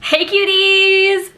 Hey cuties!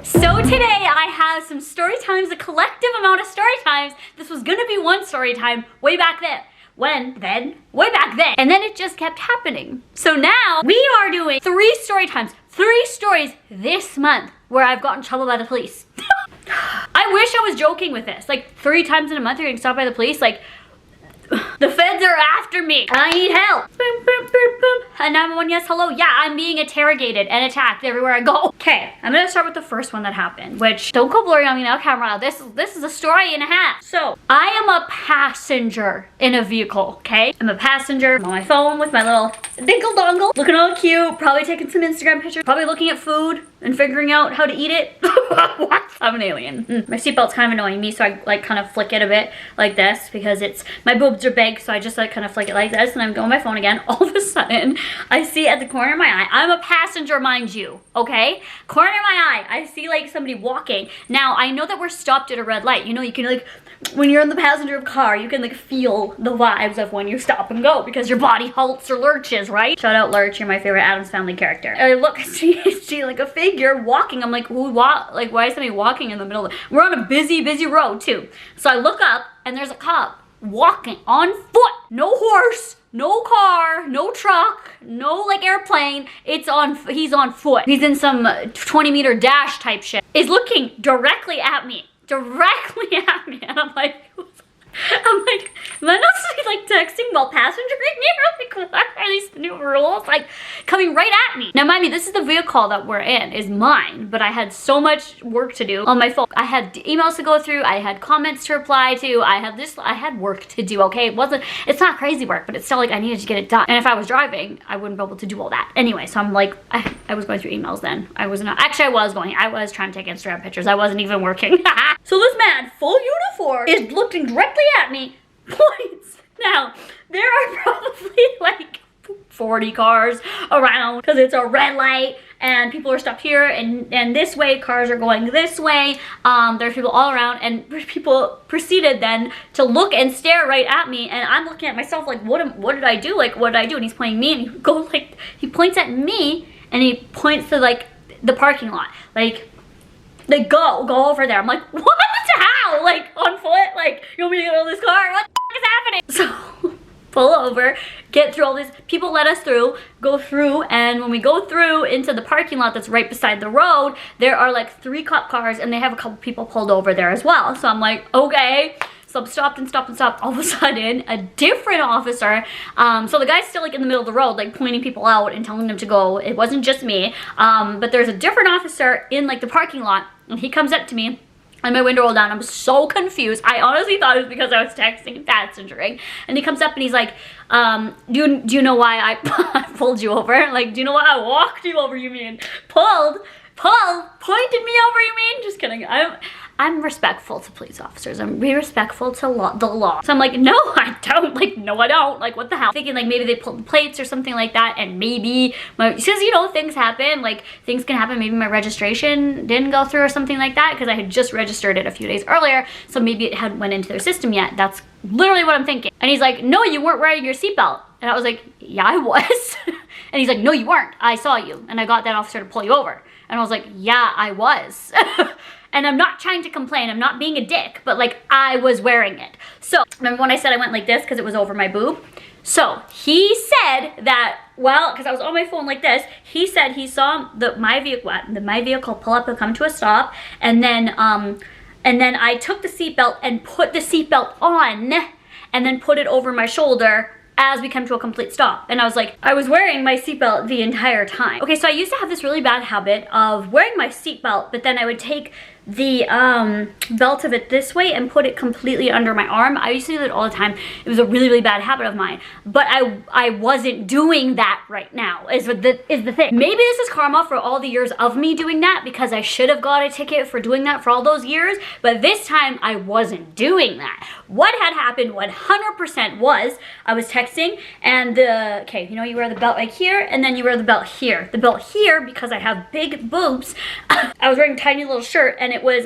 So today I have some story times, a collective amount of story times. This was gonna be one story time way back then. Way back then. And then it just kept happening. So now we are doing 3 story times, 3 stories this month where I've gotten in trouble by the police. I wish I was joking with this. Like 3 times in a month you're getting stopped by the police. Like, the feds are after me. I need help. Boom, boom, boom, boom. And 911, yes, hello. Yeah, I'm being interrogated and attacked everywhere I go. Okay, I'm gonna start with the first one that happened, which don't go blurry on me now, camera. This is a story and a half. So, I am a passenger in a vehicle, okay? I'm a passenger. I'm on my phone with my little dinkle dongle, looking all cute, probably taking some Instagram pictures, probably looking at food and figuring out how to eat it. What? I'm an alien. My seatbelt's kind of annoying me, so I like kind of flick it a bit like this because it's, my boobs are big, so I just like kind of flick it like this and I'm going my phone again. All of a sudden, I see at the corner of my eye, I'm a passenger, mind you, okay? Corner of my eye, I see like somebody walking. Now, I know that we're stopped at a red light. You know, you can like, when you're in the passenger of a car, you can like feel the vibes of when you stop and go because your body halts or lurches, right? Shout out Lurch, you're my favorite Addams Family character. I look, see like a figure walking. I'm like, who, what? Like, why is somebody walking in the middle of the, we're on a busy road too. So I look up and there's a cop walking on foot. No horse, no car, no truck, no like airplane. He's on foot. He's in some 20-meter dash type shit. Is looking directly at me. And I'm like, am I not supposed to be like texting while passengering here? Like, what are these new rules? Like, coming right at me. Now, mind me, this is the vehicle that we're in, is mine, but I had so much work to do on my phone. I had emails to go through, I had comments to reply to, I had work to do, okay? It's not crazy work, but it's still like I needed to get it done. And if I was driving, I wouldn't be able to do all that. Anyway, so I'm like, I was going through emails then. I was trying to take Instagram pictures. I wasn't even working. So this man, full uniform, is looking directly at me, points. Now, there are probably like 40 cars around because it's a red light and people are stopped here and this way, cars are going this way. There's people all around and people proceeded then to look and stare right at me and I'm looking at myself like, what did I do? Like, what did I do? And he's pointing me and he goes like, he points at me and he points to like the parking lot. Like go over there. I'm like, what? How? Like, on foot? Like, you want me to get out of this car? What the is happening? So, pull over, get through all this. People let us through, go through, and when we go through into the parking lot that's right beside the road, there are like 3 cop cars, and they have a couple people pulled over there as well. So I'm like, okay. So I'm stopped and stopped and stopped. All of a sudden, a different officer, so the guy's still like in the middle of the road, like pointing people out and telling them to go. It wasn't just me, but there's a different officer in like the parking lot, and he comes up to me, and my window rolled down. I'm so confused. I honestly thought it was because I was texting and passengering. And he comes up and he's like, do you know why I pulled you over? Like, do you know why I walked you over, you mean? Pointed me over, you mean? Just kidding. I'm respectful to police officers. I'm really respectful to the law. So I'm like, no, I don't. Like, no, I don't. Like, what the hell? Thinking like maybe they pulled the plates or something like that, and maybe because you know things happen. Like things can happen. Maybe my registration didn't go through or something like that because I had just registered it a few days earlier. So maybe it hadn't went into their system yet. That's literally what I'm thinking. And he's like, no, you weren't wearing your seatbelt. And I was like, yeah, I was. And he's like, no, you weren't. I saw you, and I got that officer to pull you over. And I was like, yeah, I was. And I'm not trying to complain, I'm not being a dick, but like I was wearing it. So remember when I said I went like this because it was over my boob? So he said that, well, because I was on my phone like this, he said he saw my vehicle pull up and come to a stop, and then I took the seatbelt and put the seatbelt on and then put it over my shoulder as we come to a complete stop. And I was like, I was wearing my seatbelt the entire time. Okay, so I used to have this really bad habit of wearing my seatbelt, but then I would take the belt of it this way and put it completely under my arm. I used to do that all the time. It was a really, really bad habit of mine. But I wasn't doing that right now, is the thing. Maybe this is karma for all the years of me doing that because I should have got a ticket for doing that for all those years, but this time I wasn't doing that. What had happened 100% was I was texting and okay, you know, you wear the belt like here and then you wear the belt here. The belt here, because I have big boobs, I was wearing a tiny little shirt and it was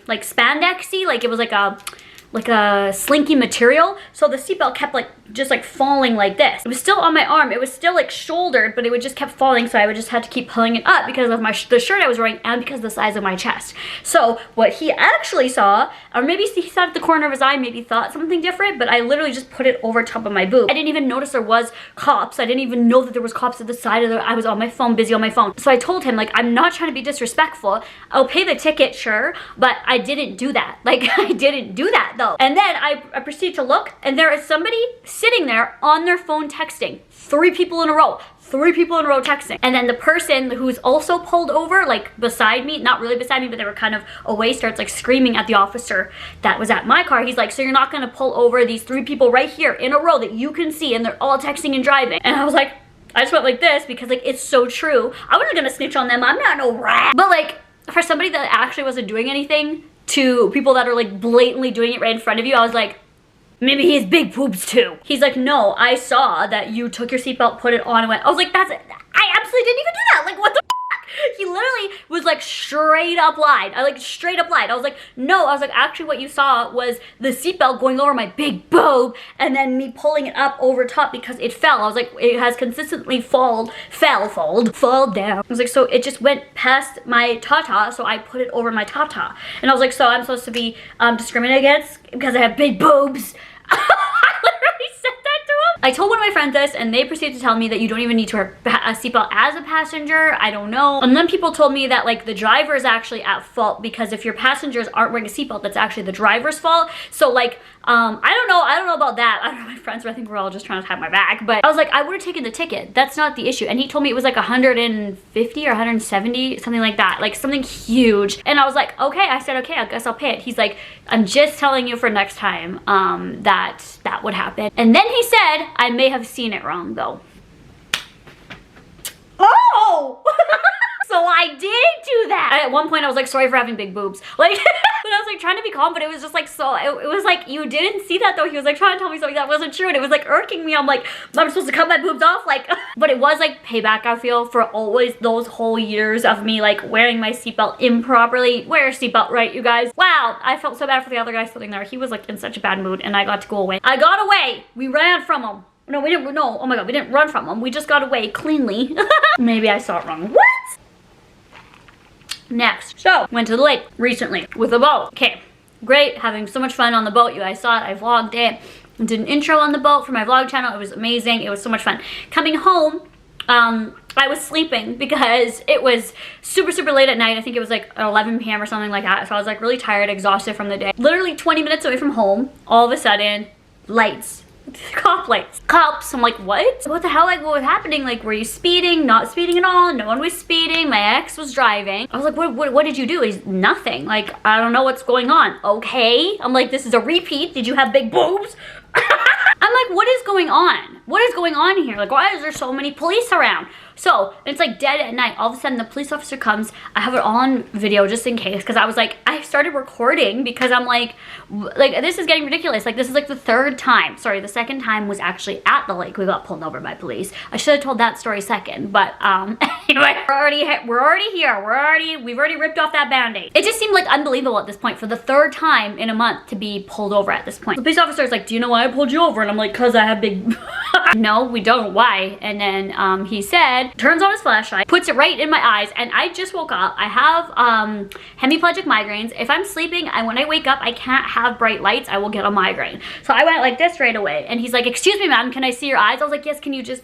like spandexy, like it was like a slinky material. So the seatbelt kept like just like falling like this. It was still on my arm. It was still like shouldered, but it would just kept falling. So I would just have to keep pulling it up because of the shirt I was wearing and because of the size of my chest. So what he actually saw, or maybe he saw it at the corner of his eye, maybe thought something different, but I literally just put it over top of my boob. I didn't even notice there was cops. I didn't even know that there was cops at the side of the, I was on my phone, busy on my phone. So I told him, like, I'm not trying to be disrespectful. I'll pay the ticket, sure, but I didn't do that. Like, I didn't do that though. And then I proceeded to look, and there is somebody sitting there on their phone texting. 3 people in a row. 3 people in a row texting. And then the person who's also pulled over, like beside me, not really beside me, but they were kind of away, starts like screaming at the officer that was at my car. He's like, so you're not gonna pull over these 3 people right here in a row that you can see, and they're all texting and driving. And I was like, I just went like this because like it's so true. I wasn't gonna snitch on them. I'm not no rat. But like for somebody that actually wasn't doing anything to people that are like blatantly doing it right in front of you, I was like, maybe he has big boobs too. He's like, no, I saw that you took your seatbelt, put it on, and went. I was like, that's it. I absolutely didn't even do that. Like, what the fuck? He literally was like straight up lied. I like straight up lied. I was like, no. I was like, actually what you saw was the seatbelt going over my big boob and then me pulling it up over top because it fell. I was like, it has consistently fall down. I was like, so it just went past my tata, so I put it over my tata. And I was like, so I'm supposed to be discriminated against because I have big boobs? I literally said that to him. I told one of my friends this, and they proceeded to tell me that you don't even need to wear a seatbelt as a passenger. I don't know. And then people told me that like the driver is actually at fault because if your passengers aren't wearing a seatbelt, that's actually the driver's fault. So like, I don't know about that. I don't know my friends, but I think we're all just trying to have my back. But I was like, I would have taken the ticket. That's not the issue. And he told me it was like 150 or 170, something like that, like something huge. And I was like, okay. I said, okay, I guess I'll pay it. He's like, I'm just telling you for next time that would happen. And then he said, I may have seen it wrong though. Oh! So I did do that. At one point I was like, sorry for having big boobs. Like, but I was like trying to be calm, but it was just like, so, it was like, you didn't see that though. He was like trying to tell me something that wasn't true, and it was like irking me. I'm like, I'm supposed to cut my boobs off? Like, but it was like payback, I feel, for always those whole years of me like wearing my seatbelt improperly. Wear a seatbelt right, you guys. Wow, I felt so bad for the other guy sitting there. He was like in such a bad mood, and I got to go away. I got away. We ran from him. No, we didn't, no, oh my God, we didn't run from him. We just got away cleanly. Maybe I saw it wrong. What? Next, so went to the lake recently with a boat. Okay, great, having so much fun on the boat. You guys saw it, I vlogged it. Did an intro on the boat for my vlog channel. It was amazing. It was so much fun. Coming home, I was sleeping because it was super late at night. I think it was like 11 p.m. or something like that. So I was like really tired, exhausted from the day. Literally 20 minutes away from home, all of a sudden, lights. Cop lights. Cops. I'm like, what? What the hell? Like, what was happening? Like, were you speeding? Not speeding at all? No one was speeding. My ex was driving. I was like, what did you do? He's nothing. Like, I don't know what's going on. Okay. I'm like, this is a repeat. Did you have big boobs? I'm like, what is going on? What is going on here? Like, why is there so many police around? So it's like dead at night. All of a sudden the police officer comes. I have it all on video just in case, because I was like, I started recording because I'm like this is getting ridiculous. Like, this is like the 3rd time. Sorry, the 2nd time was actually at the lake. We got pulled over by police. I should have told that story second, but anyway, we're already here. We've already ripped off that band-aid. It just seemed like unbelievable at this point for the 3rd time in a month to be pulled over at this point. The police officer is like, do you know why I pulled you over? And I'm like, cause I have big no, we don't. Why? And then he said, turns on his flashlight, puts it right in my eyes, and I just woke up. I have hemiplegic migraines. If I'm sleeping and when I wake up I can't have bright lights, I will get a migraine. So I went like this right away, and he's like, excuse me ma'am, can I see your eyes? I was like, yes, can you just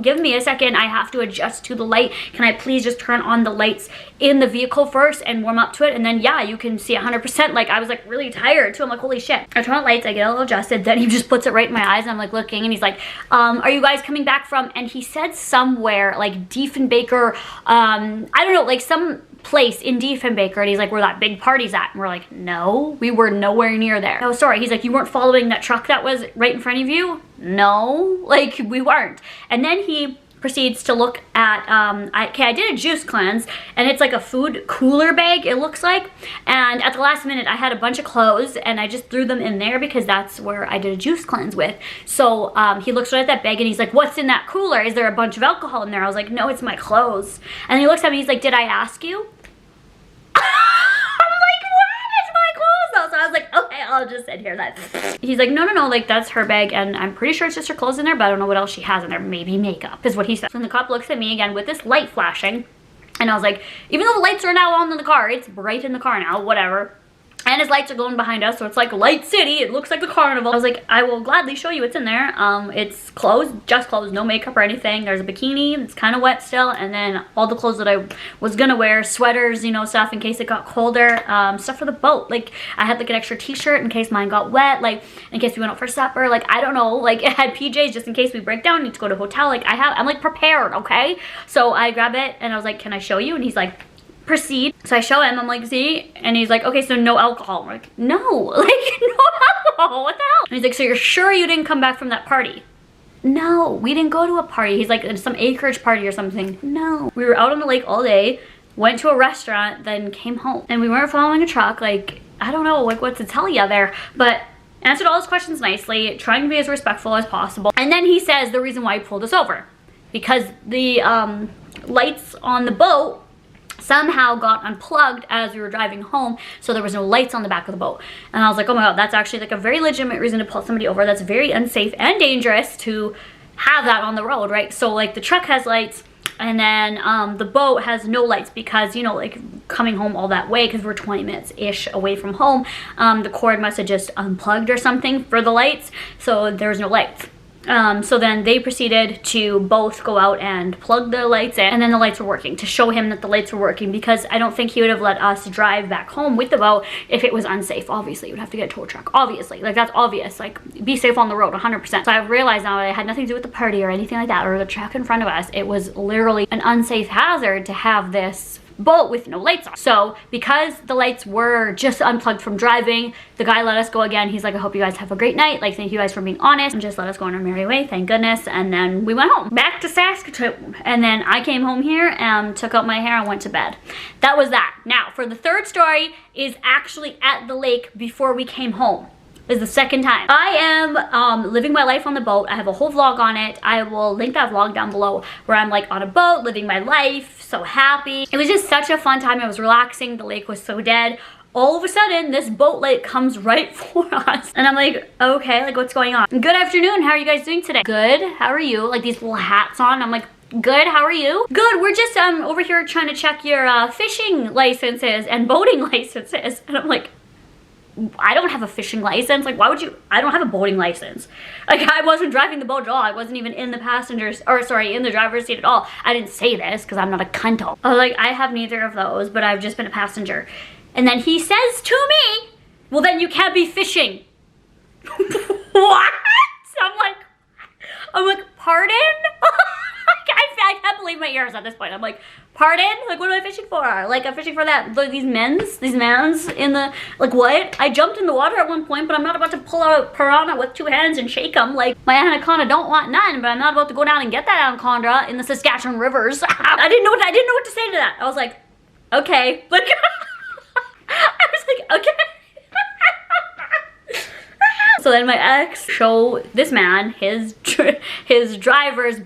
give me a second? I have to adjust to the light. Can I please just turn on the lights in the vehicle first and warm up to it, and then yeah, you can see 100%. Like, I was like really tired too. I'm like, holy shit. I turn on the lights, I get a little adjusted, then he just puts it right in my eyes, and I'm like looking, and he's like, are you guys coming back from, and he said somewhere like Diefenbaker, I don't know, like some place in Diefenbaker, and he's like, where that big party's at, and we're like, no, we were nowhere near there. No, sorry. He's like, you weren't following that truck that was right in front of you? No, like we weren't. And then he proceeds to look at, I did a juice cleanse, and it's like a food cooler bag, it looks like, and at the last minute I had a bunch of clothes and I just threw them in there because that's where I did a juice cleanse with. So he looks right at that bag and he's like, what's in that cooler? Is there a bunch of alcohol in there? I was like, no, it's my clothes. And he looks at me, he's like, did I ask you? I'm like, I'll just sit here. He's like, no, no, no, like that's her bag, and I'm pretty sure it's just her clothes in there, but I don't know what else she has in there. Maybe makeup is what he said. So the cop looks at me again with this light flashing, and I was like, even though the lights are now on in the car, it's bright in the car now, whatever. And his lights are glowing behind us, so it's like Light City. It looks like the carnival. I was like, I will gladly show you what's in there. It's clothes, just clothes, no makeup or anything. There's a bikini, it's kind of wet still, and then all the clothes that I was gonna wear, sweaters, you know, stuff in case it got colder, stuff for the boat. Like, I had like an extra t-shirt in case mine got wet, like in case we went out for supper, like, I don't know, like it had PJs just in case we break down, need to go to a hotel. Like, I'm like prepared, okay? So I grab it and I was like, can I show you? And he's like, proceed. So I show him, I'm like, see? And he's like, okay, so no alcohol. I'm like, no, like, no alcohol, what the hell? And he's like, so you're sure you didn't come back from that party? No, we didn't go to a party. He's like, some acreage party or something. No. We were out on the lake all day, went to a restaurant, then came home. And we weren't following a truck. Like, I don't know, like, what to tell you there, but answered all his questions nicely, trying to be as respectful as possible. And then he says the reason why he pulled us over, because the lights on the boat somehow got unplugged as we were driving home, so there was no lights on the back of the boat. And I was like, oh my god, that's actually like a very legitimate reason to pull somebody over. That's very unsafe and dangerous to have that on the road, right? So like the truck has lights, and then the boat has no lights because, you know, like coming home all that way, because we're 20 minutes-ish away from home, the cord must have just unplugged or something for the lights, so there was no lights. So then they proceeded to both go out and plug the lights in, and then the lights were working to show him that the lights were working, because I don't think he would have let us drive back home with the boat if it was unsafe. Obviously, you would have to get a tow truck. Obviously, like that's obvious. Like, be safe on the road, 100%. So I've realized now that it had nothing to do with the party or anything like that, or the truck in front of us. It was literally an unsafe hazard to have this boat with no lights on. So because the lights were just unplugged from driving, the guy let us go again. He's like, I hope you guys have a great night. Like, thank you guys for being honest, and just let us go on our merry way, thank goodness. And then we went home, back to Saskatoon. And then I came home here and took out my hair and went to bed. That was that. Now, for the third story is actually at the lake before we came home. Is the second time. I am living my life on the boat. I have a whole vlog on it. I will link that vlog down below, where I'm like on a boat, living my life, so happy. It was just such a fun time. I was relaxing. The lake was so dead. All of a sudden, this boat light comes right for us. And I'm like, okay, like what's going on? Good afternoon, how are you guys doing today? Good, how are you? Like these little hats on. I'm like, good, how are you? Good, we're just over here trying to check your fishing licenses and boating licenses. And I'm like, I don't have a fishing license. Like, why would you? I don't have a boating license. Like, I wasn't driving the boat at all. I wasn't even in the passengers, or sorry, in the driver's seat at all. I didn't say this because I'm not a cunto. I was like, I have neither of those, but I've just been a passenger. And then he says to me, well, then you can't be fishing. What? I'm like, pardon? I can't believe my ears at this point. I'm like, pardon? Like, what am I fishing for? Like, I'm fishing for that, these mans in the, like, what? I jumped in the water at one point, but I'm not about to pull out a piranha with 2 hands and shake them. Like, my anaconda don't want none, but I'm not about to go down and get that anaconda in the Saskatchewan rivers. I didn't know what to say to that. I was like, okay. Like, I was like, okay. So then my ex showed this man his driver's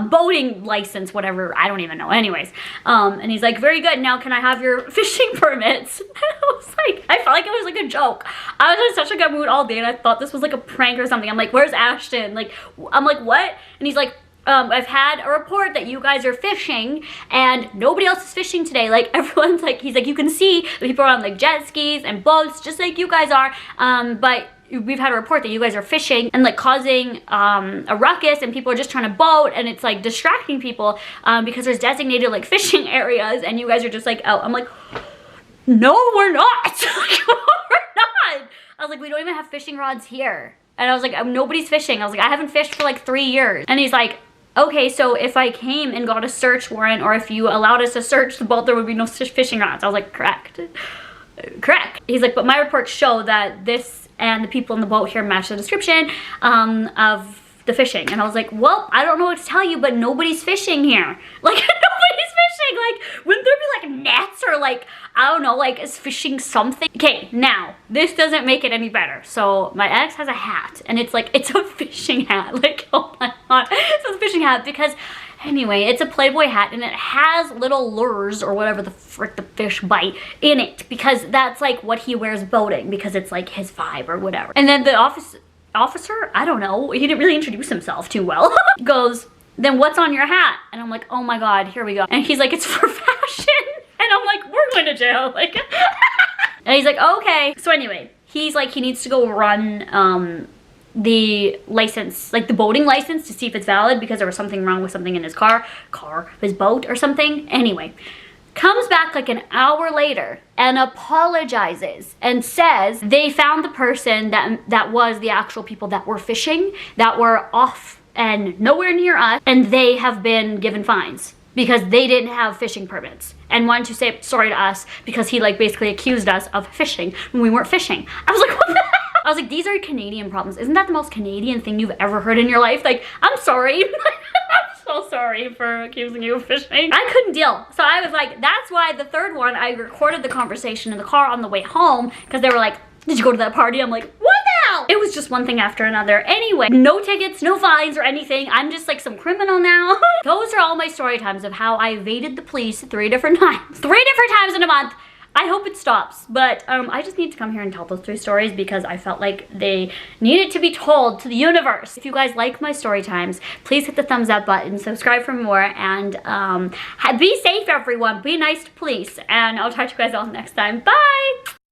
boating license, whatever, I don't even know, anyways. And he's like, very good, now can I have your fishing permits? And I was like, I felt like it was like a joke. I was in such a good mood all day, and I thought this was like a prank or something. I'm like, where's Ashton? Like, I'm like, what? And he's like, I've had a report that you guys are fishing and nobody else is fishing today. Like, everyone's like, he's like, you can see the people are on like jet skis and boats just like you guys are, but we've had a report that you guys are fishing and like causing a ruckus, and people are just trying to boat, and it's like distracting people because there's designated like fishing areas, and you guys are just like out. I'm like, no, we're not. We're not. I was like, we don't even have fishing rods here. And I was like, nobody's fishing. I was like, I haven't fished for like 3 years. And he's like, okay, so if I came and got a search warrant, or if you allowed us to search the boat, there would be no fishing rods. I was like, correct. Correct. He's like, but my reports show that this and the people in the boat here match the description of the fishing. And I was like, well, I don't know what to tell you, but nobody's fishing here. Like, nobody's fishing. Like, wouldn't there be like nets or like, I don't know, like is fishing something? Okay, now, this doesn't make it any better. So my ex has a hat, and it's like, it's a fishing hat. Like, oh my god, it's a fishing hat, because Anyway, it's a Playboy hat and it has little lures or whatever the frick the fish bite in it because that's like what he wears boating because it's like his vibe or whatever. And then the officer, I don't know, he didn't really introduce himself too well, goes, then what's on your hat? And I'm like, oh my God, here we go. And he's like, it's for fashion. And I'm like, we're going to jail. Like, and he's like, okay. So anyway, he's like, he needs to go run the license, like the boating license to see if it's valid because there was something wrong with something in his his boat or something. Anyway, comes back like an hour later and apologizes and says they found the person that was the actual people that were fishing, that were off and nowhere near us, and they have been given fines because they didn't have fishing permits and wanted to say sorry to us because he like basically accused us of fishing when we weren't fishing. I was like, what the hell? I was like, these are Canadian problems. Isn't that the most Canadian thing you've ever heard in your life? Like, I'm sorry. I'm so sorry for accusing you of fishing. I couldn't deal. So I was like, that's why the third one, I recorded the conversation in the car on the way home because they were like, did you go to that party? I'm like, what the hell? It was just one thing after another. Anyway, no tickets, no fines or anything. I'm just like some criminal now. Those are all my story times of how I evaded the police 3 different times. 3 different times in a month. I hope it stops, but I just need to come here and tell those 3 stories because I felt like they needed to be told to the universe. If you guys like my story times, please hit the thumbs up button, subscribe for more, and be safe everyone, be nice to police, and I'll talk to you guys all next time. Bye!